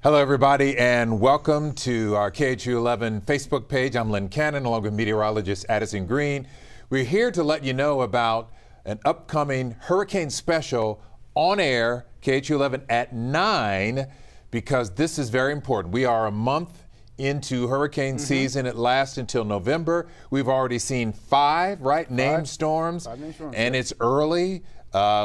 Hello, everybody, and welcome to our KHOU 11 Facebook page. I'm Lynn Cannon, along with meteorologist Addison Green. We're here to let you know about an upcoming hurricane special on air, KHOU 11 at 9, because this is very important. We are a month into hurricane season. It lasts until November. We've already seen five named storms, and it's early.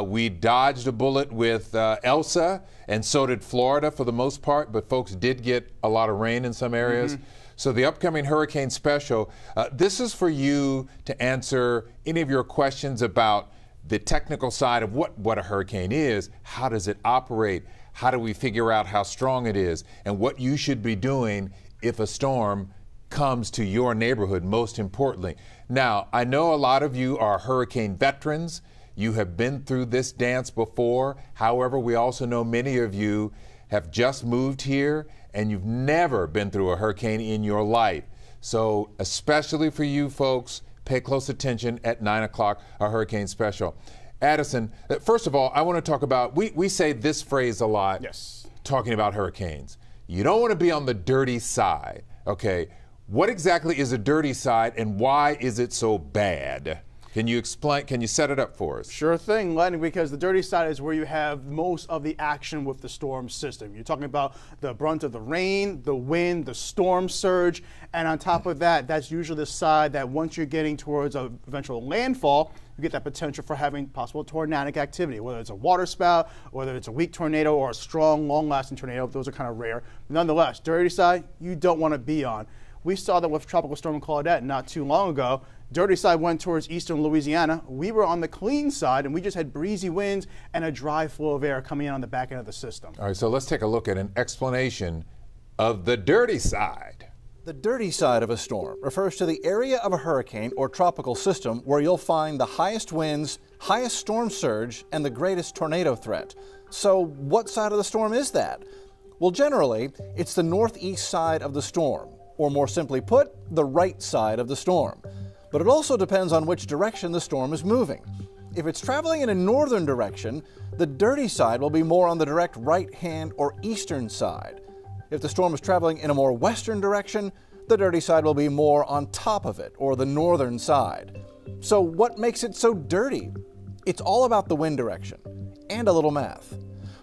We dodged a bullet with Elsa, and so did Florida for the most part, but folks did get a lot of rain in some areas. So the upcoming hurricane special, this is for you to answer any of your questions about the technical side of what a hurricane is, how does it operate, how do we figure out how strong it is, and what you should be doing if a storm comes to your neighborhood, most importantly. Now, I know a lot of you are hurricane veterans. You have been through this dance before. However, we also know many of you have just moved here and you've never been through a hurricane in your life. So especially for you folks, pay close attention at 9 o'clock, our hurricane special. Addison, first of all, I want to talk about, we say this phrase a lot, talking about hurricanes. You don't want to be on the dirty side, okay? What exactly is a dirty side and why is it so bad? Can you explain, can you set it up for us? Sure thing, Lenny, because the dirty side is where you have most of the action with the storm system. You're talking about the brunt of the rain, the wind, the storm surge, and on top of that, that's usually the side that once you're getting towards a eventual landfall, you get that potential for having possible tornadic activity, whether it's a water spout, whether it's a weak tornado or a strong, long-lasting tornado. Those are kind of rare. Nonetheless, dirty side, you don't want to be on. We saw that with Tropical Storm Claudette not too long ago. Dirty side went towards eastern Louisiana. We were on the clean side, and we just had breezy winds and a dry flow of air coming in on the back end of the system. All right, so let's take a look at an explanation of the dirty side. The dirty side of a storm refers to the area of a hurricane or tropical system where you'll find the highest winds, highest storm surge, and the greatest tornado threat. So what side of the storm is that? Well, generally, it's the northeast side of the storm, or more simply put, the right side of the storm. But it also depends on which direction the storm is moving. If it's traveling in a northern direction, the dirty side will be more on the direct right-hand or eastern side. If the storm is traveling in a more western direction, the dirty side will be more on top of it, or the northern side. So what makes it so dirty? It's all about the wind direction and a little math.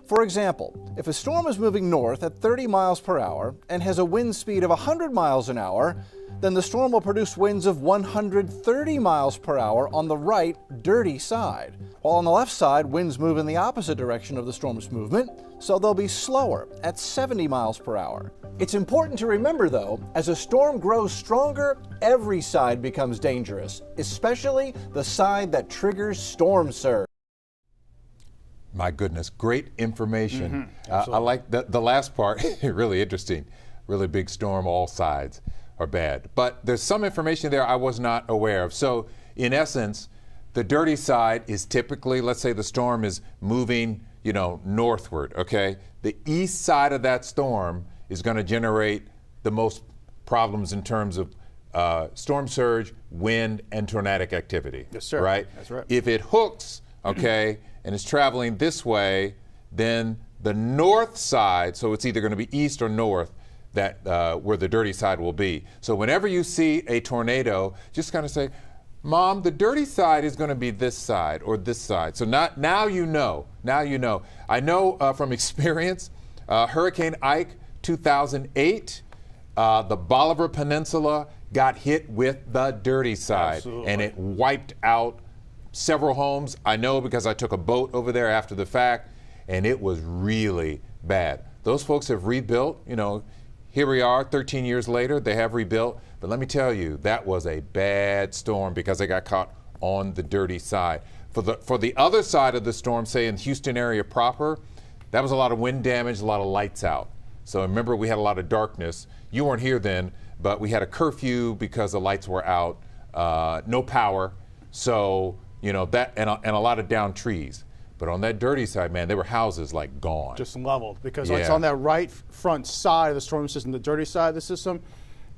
For example, if a storm is moving north at 30 miles per hour and has a wind speed of 100 miles an hour, then the storm will produce winds of 130 miles per hour on the right, dirty side. While on the left side, winds move in the opposite direction of the storm's movement, so they'll be slower at 70 miles per hour. It's important to remember, though, as a storm grows stronger, every side becomes dangerous, especially the side that triggers storm surge. My goodness, great information. I like the last part, really interesting. Really big storm, all sides are bad. But there's some information there I was not aware of. So in essence, the dirty side is typically, let's say the storm is moving, northward, okay? The east side of that storm is going to generate the most problems in terms of storm surge, wind, and tornadic activity. Yes, sir. Right? That's right. If it hooks, okay, and is traveling this way, then the north side, so it's either going to be east or north, that where the dirty side will be. So whenever you see a tornado, just kind of say, Mom, the dirty side is going to be this side or this side. So now you know. Now you know. I know from experience, Hurricane Ike 2008, the Bolivar Peninsula got hit with the dirty side. Absolutely. And it wiped out several homes. I know because I took a boat over there after the fact, and it was really bad. Those folks have rebuilt, here we are 13 years later, they have rebuilt. But let me tell you, that was a bad storm because they got caught on the dirty side. For the other side of the storm, say in Houston area proper, that was a lot of wind damage, a lot of lights out. So remember, we had a lot of darkness. You weren't here then, but we had a curfew because the lights were out, no power. So, that and a lot of downed trees. But on that dirty side, man, there were houses like gone. Just leveled, because it's on that right front side of the storm system, the dirty side of the system.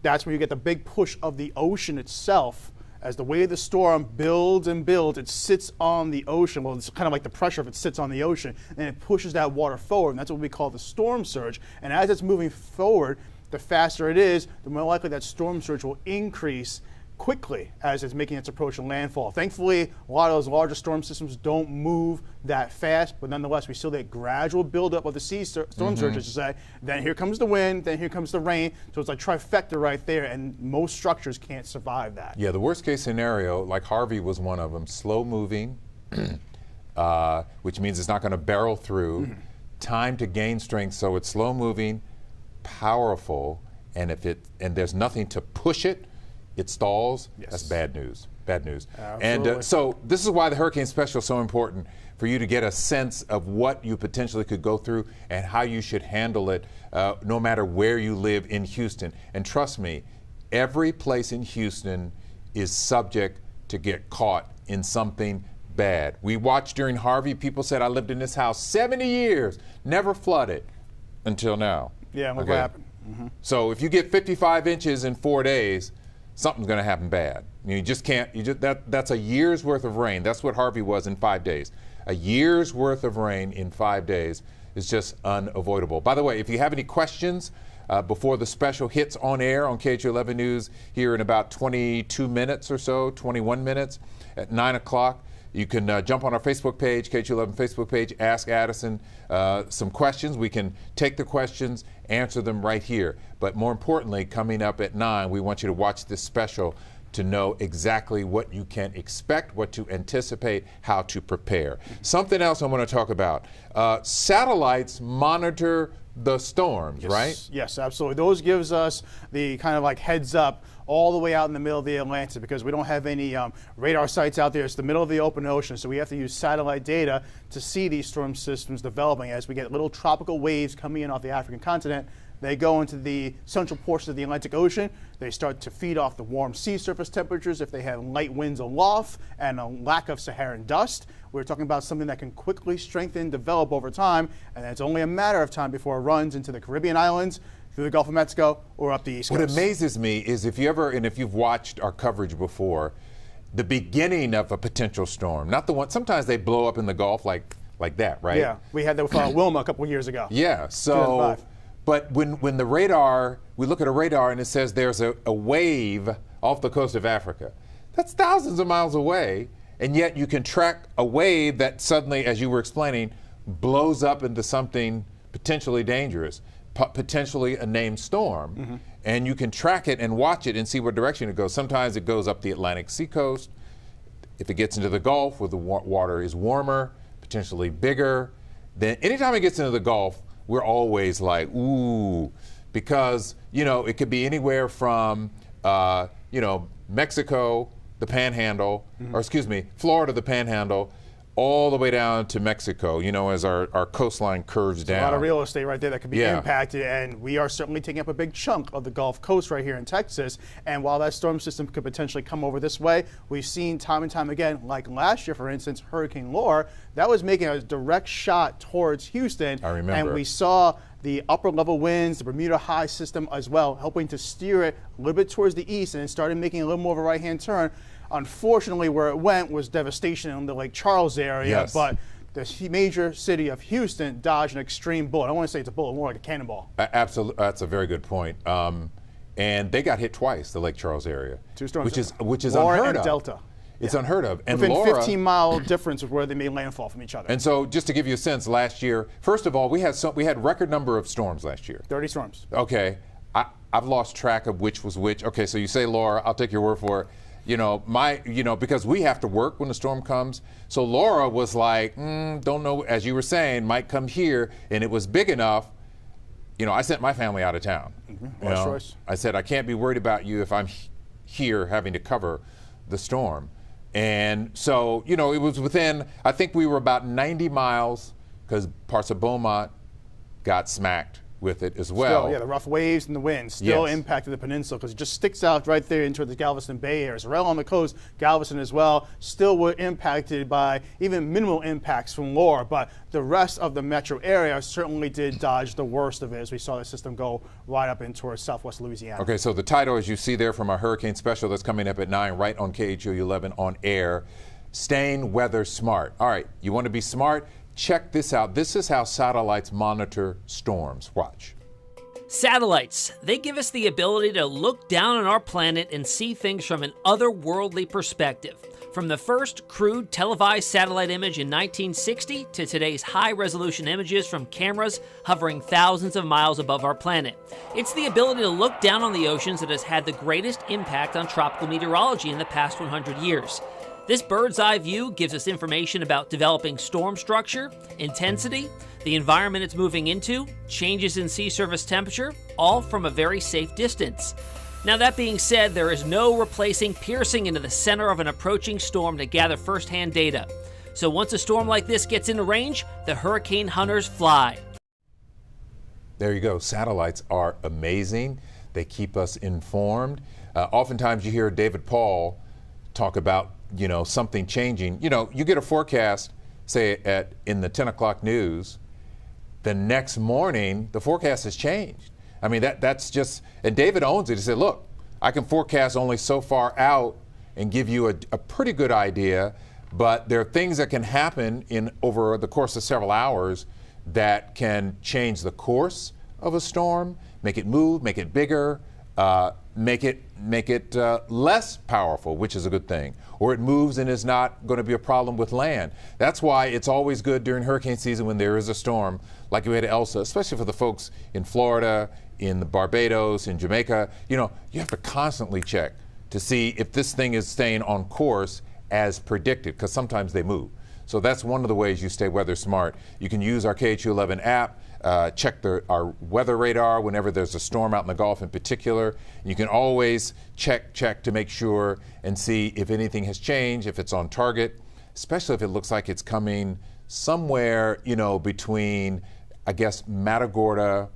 That's where you get the big push of the ocean itself as the way the storm builds and builds, it sits on the ocean. Well, it's kind of like the pressure if it sits on the ocean, and it pushes that water forward, and that's what we call the storm surge. And as it's moving forward, the faster it is, the more likely that storm surge will increase quickly as it's making its approach to landfall. Thankfully, a lot of those larger storm systems don't move that fast, but nonetheless, we still get gradual buildup of the storm surge, as you say. Then here comes the wind, then here comes the rain. So it's like trifecta right there, and most structures can't survive that. Yeah, the worst case scenario, like Harvey was one of them, slow moving, which means it's not going to barrel through. Time to gain strength, so it's slow moving, powerful, and there's nothing to push it, it stalls. Yes. That's bad news. Bad news. Absolutely. And so this is why the hurricane special is so important, for you to get a sense of what you potentially could go through and how you should handle it, no matter where you live in Houston. And trust me, every place in Houston is subject to get caught in something bad. We watched during Harvey, people said, I lived in this house 70 years, never flooded until now. Yeah, look what happened. So if you get 55 inches in 4 days, something's going to happen bad. You just can't, that's a year's worth of rain. That's what Harvey was in 5 days. A year's worth of rain in 5 days is just unavoidable. By the way, if you have any questions before the special hits on air on KHOU 11 News here in about 22 minutes or so, 21 minutes at 9 o'clock, you can jump on our Facebook page, KHOU 11 Facebook page, ask Addison some questions. We can take the questions, answer them right here. But more importantly, coming up at 9, we want you to watch this special to know exactly what you can expect, what to anticipate, how to prepare. Something else I want to talk about. Satellites monitor the storms, right? Yes, absolutely. Those gives us the kind of like heads up all the way out in the middle of the Atlantic, because we don't have any radar sites out there. It's the middle of the open ocean, so we have to use satellite data to see these storm systems developing. As we get little tropical waves coming in off the African continent, they go into the central portion of the Atlantic Ocean. They start to feed off the warm sea surface temperatures if they have light winds aloft and a lack of Saharan dust. We're talking about something that can quickly strengthen, develop over time, and it's only a matter of time before it runs into the Caribbean islands, through the Gulf of Mexico, or up the East Coast. What amazes me is if you've watched our coverage before, the beginning of a potential storm, not the one, sometimes they blow up in the Gulf like that, right? Yeah, we had that with Wilma a couple of years ago. Yeah, so, but when the radar, we look at a radar and it says there's a wave off the coast of Africa, that's thousands of miles away, and yet you can track a wave that suddenly, as you were explaining, blows up into something potentially dangerous, potentially a named storm, and you can track it and watch it and see what direction it goes. Sometimes it goes up the Atlantic seacoast. If it gets into the Gulf, where the water is warmer, potentially bigger, then anytime it gets into the Gulf, we're always like, ooh, because, it could be anywhere from, Mexico, the Panhandle, or excuse me, Florida, the Panhandle, all the way down to Mexico, as our coastline curves down. A lot of real estate right there that could be impacted, and we are certainly taking up a big chunk of the Gulf Coast right here in Texas. And while that storm system could potentially come over this way, we've seen time and time again, like last year, for instance, Hurricane Laura, that was making a direct shot towards Houston. I remember. And we saw the upper level winds, the Bermuda high system as well, helping to steer it a little bit towards the east, and it started making a little more of a right-hand turn. Unfortunately, where it went was devastation in the Lake Charles area, but the major city of Houston dodged an extreme bullet. I don't want to say it's a bullet, more like a cannonball. Absolutely, that's a very good point. And they got hit twice, the Lake Charles area, 2 storms, which is Laura unheard and of. Delta. It's unheard of. And within Laura, 15-mile difference of where they made landfall from each other. And so, just to give you a sense, last year, first of all, we had record number of storms last year. 30 storms. Okay, I've lost track of which was which. Okay, so you say Laura, I'll take your word for it. Because we have to work when the storm comes. So Laura was like, don't know, as you were saying, might come here, and it was big enough. I sent my family out of town. Choice. I said, I can't be worried about you if I'm here having to cover the storm. And so, it was within, I think we were about 90 miles, because parts of Beaumont got smacked with it as well. Still, yeah, the rough waves and the winds still impacted the peninsula because it just sticks out right there into the Galveston Bay area. So right on the coast, Galveston as well, still were impacted by even minimal impacts from Laura, but the rest of the metro area certainly did dodge the worst of it as we saw the system go right up into towards southwest Louisiana. Okay, so the title, as you see there from our hurricane special that's coming up at 9 right on KHOU 11 on air, Staying Weather Smart. All right, you want to be smart? Check this out. This is how satellites monitor storms. Watch. Satellites, they give us the ability to look down on our planet and see things from an otherworldly perspective. From the first crude televised satellite image in 1960 to today's high-resolution images from cameras hovering thousands of miles above our planet. It's the ability to look down on the oceans that has had the greatest impact on tropical meteorology in the past 100 years. This bird's eye view gives us information about developing storm structure, intensity, the environment it's moving into, changes in sea surface temperature, all from a very safe distance. Now that being said, there is no replacing piercing into the center of an approaching storm to gather first-hand data. So once a storm like this gets into range, the hurricane hunters fly. There you go. Satellites are amazing. They keep us informed. Oftentimes you hear David Paul talk about, something changing. You get a forecast, say in the 10 o'clock news, the next morning the forecast has changed. I mean, that's just, and David owns it. He said, look, I can forecast only so far out and give you a pretty good idea, but there are things that can happen over the course of several hours that can change the course of a storm, make it move, make it bigger, make it less powerful, which is a good thing, or it moves and is not going to be a problem with land. That's why it's always good during hurricane season when there is a storm, like we had Elsa, especially for the folks in Florida, in the Barbados, in Jamaica. You have to constantly check to see if this thing is staying on course as predicted, because sometimes they move. So that's one of the ways you stay weather smart. You can use our KHOU 11 app, check our weather radar whenever there's a storm out in the Gulf in particular. You can always check to make sure and see if anything has changed, if it's on target, especially if it looks like it's coming somewhere, between, I guess, Matagorda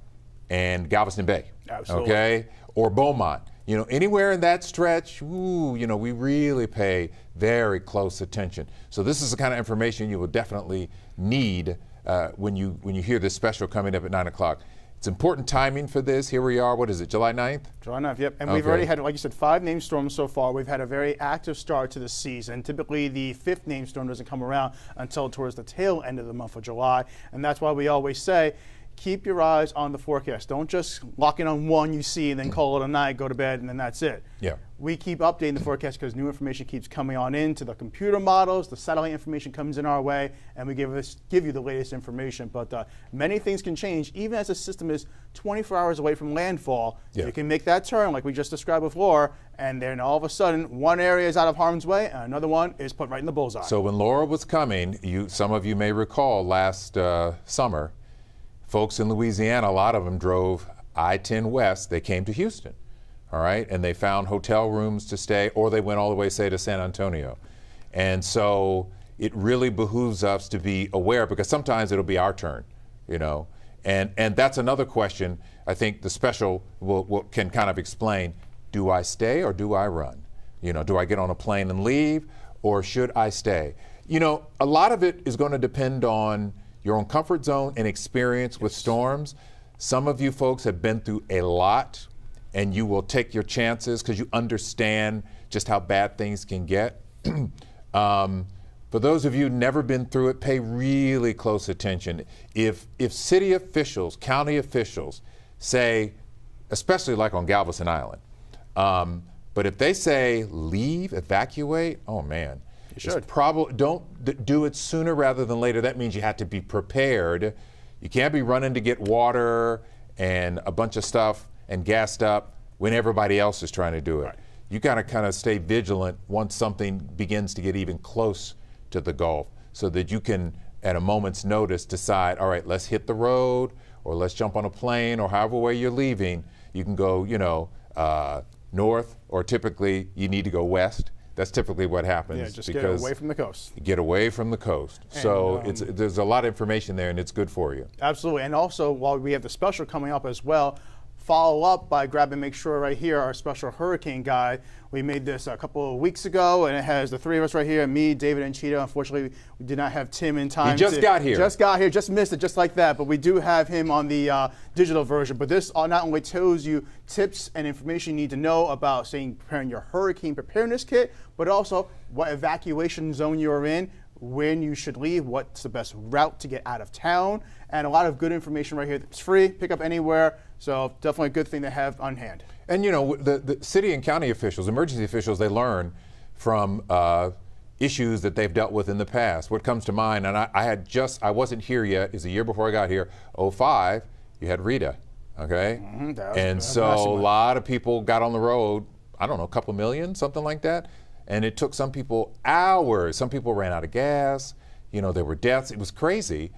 and Galveston Bay. Absolutely. Okay? Or Beaumont. Anywhere in that stretch, we really pay very close attention. So this is the kind of information you will definitely need when you hear this special coming up at 9 o'clock. It's important timing for this. Here we are, what is it, July 9th? July 9th, yep. And we've already had, like you said, 5 named storms so far. We've had a very active start to the season. Typically, the 5th named storm doesn't come around until towards the tail end of the month of July. And that's why we always say, keep your eyes on the forecast. Don't just lock in on one you see and then call it a night, go to bed, and then that's it. Yeah. We keep updating the forecast because new information keeps coming on into the computer models, the satellite information comes in our way, and we give you the latest information. But many things can change, even as the system is 24 hours away from landfall. Yeah. You can make that turn like we just described before, and then all of a sudden, one area is out of harm's way, and another one is put right in the bullseye. So when Laura was coming, some of you may recall last summer, folks in Louisiana, a lot of them drove I-10 west. They came to Houston, all right, and they found hotel rooms to stay, or they went all the way, say, to San Antonio. And so it really behooves us to be aware, because sometimes it'll be our turn, And that's another question I think the special can kind of explain. Do I stay or do I run? Do I get on a plane and leave, or should I stay? A lot of it is going to depend on your own comfort zone and experience with storms. Some of you folks have been through a lot, and you will take your chances because you understand just how bad things can get. For those of you who've never been through it, pay really close attention. If city officials, county officials say, especially like on Galveston Island, but if they say leave, evacuate, oh man. Don't do it sooner rather than later. That means you have to be prepared. You can't be running to get water and a bunch of stuff and gassed up when everybody else is trying to do it. Right. You got to kind of stay vigilant once something begins to get even close to the Gulf, so that you can, at a moment's notice, decide, all right, let's hit the road, or let's jump on a plane, or however way you're leaving. You can go, north, or typically you need to go west. That's typically what happens. Yeah, just get away from the coast. Get away from the coast. And, so there's a lot of information there, and it's good for you. Absolutely. And also, while we have the special coming up as well, follow up by grabbing, make sure right here, our special hurricane guide. We made this a couple of weeks ago, and it has the three of us right here, me, David, and Cheetah. Unfortunately, we did not have Tim in time. He just got here. Just got here, just missed it, just like that. But we do have him on the digital version. But this not only tells you tips and information you need to know about, say, preparing your hurricane preparedness kit, but also what evacuation zone you're in, when you should leave, what's the best route to get out of town, and a lot of good information right here. It's free, pick up anywhere, so definitely a good thing to have on hand. And you know, the city and county officials, emergency officials, they learn from issues that they've dealt with in the past. What comes to mind, and I wasn't here yet, is a year before I got here, 05, you had Rita, okay? And so a lot of people got on the road, I don't know, a couple million, something like that. And it took some people hours. Some people ran out of gas. You know, there were deaths. It was crazy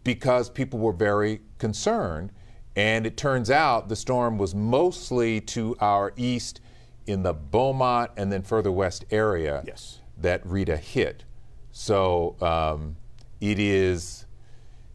because people were very concerned. And it turns out the storm was mostly to our east in the Beaumont and then further west area that Rita hit. So it is,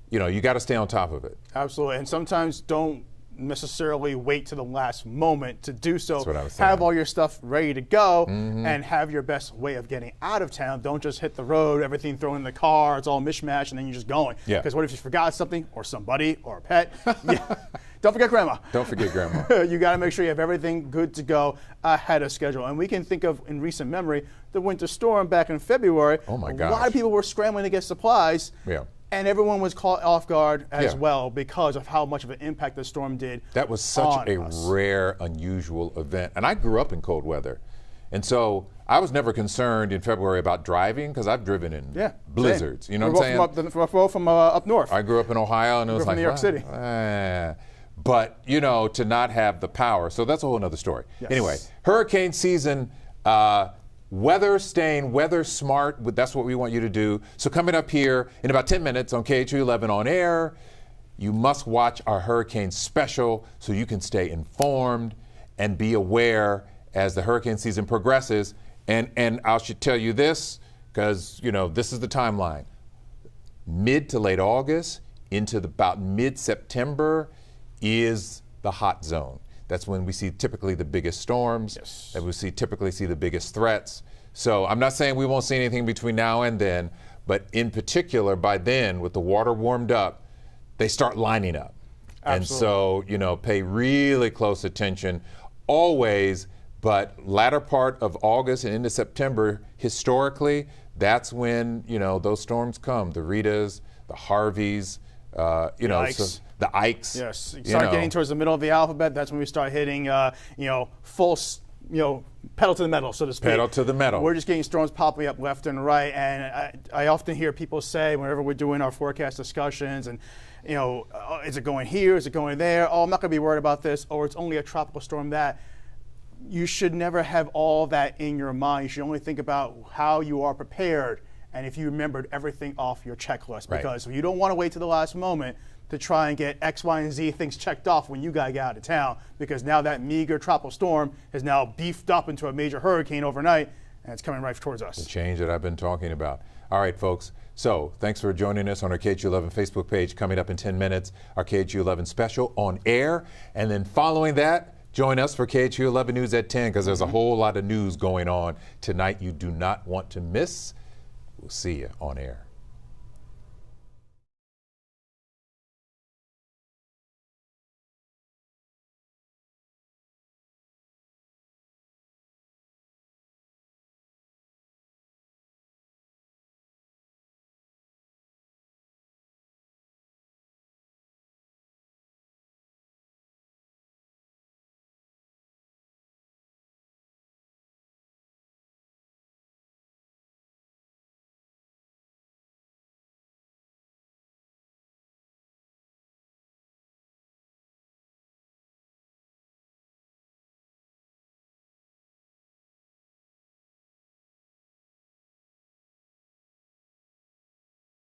you know, you got to stay on top of it. Absolutely. And sometimes don't necessarily wait to the last moment to do so. That's what I was saying. Have all your stuff ready to go and have your best way of getting out of town. Don't just hit the road, everything thrown in the car, it's all mishmash, and then you're just going. Because what if you forgot something, or somebody, or a pet? Don't forget grandma. Don't forget grandma. You got to make sure you have everything good to go ahead of schedule. And we can think of, in recent memory, the winter storm back in February. Oh my gosh. A lot of people were scrambling to get supplies. And everyone was caught off guard as well because of how much of an impact the storm did. That was such a rare, unusual event. And I grew up in cold weather. And so I was never concerned in February about driving because I've driven in blizzards. You know what I'm saying? We're from up north. I grew up in Ohio, and it was like, New York City. But, you know, to not have the power. So that's a whole other story. Anyway, hurricane season. Weather staying weather smart, that's what we want you to do. So coming up here in about 10 minutes on KHOU 11 on air, you must watch our hurricane special so you can stay informed and be aware as the hurricane season progresses. And I should tell you this, because, you know, this is the timeline. Mid to late August into about mid-September is the hot zone. That's when we see typically the biggest storms, that we typically see the biggest threats. So I'm not saying we won't see anything between now and then, but in particular, by then, with the water warmed up, they start lining up. And so, you know, pay really close attention always, but latter part of August and into September, historically, that's when, you know, those storms come. The Ritas, the Harveys, you know, the Ikes. Yes, you start getting towards the middle of the alphabet. That's when we start hitting, you know, full, you know, pedal to the metal, so to speak. Pedal to the metal. We're just getting storms popping up left and right. And I often hear people say, whenever we're doing our forecast discussions, and, you know, is it going here? Is it going there? Oh, I'm not going to be worried about this. Or it's only a tropical storm that. You should never have all that in your mind. You should only think about how you are prepared and if you remembered everything off your checklist. Because you don't want to wait to the last moment to try and get X, Y, and Z things checked off when you got to get out of town, because now that meager tropical storm is now beefed up into a major hurricane overnight, and it's coming right towards us. The change that I've been talking about. All right, folks. So thanks for joining us on our KHOU 11 Facebook page. Coming up in 10 minutes, our KHOU 11 special on air. And then following that, join us for KHOU 11 News at 10, because there's a whole lot of news going on tonight you do not want to miss. We'll see you on air.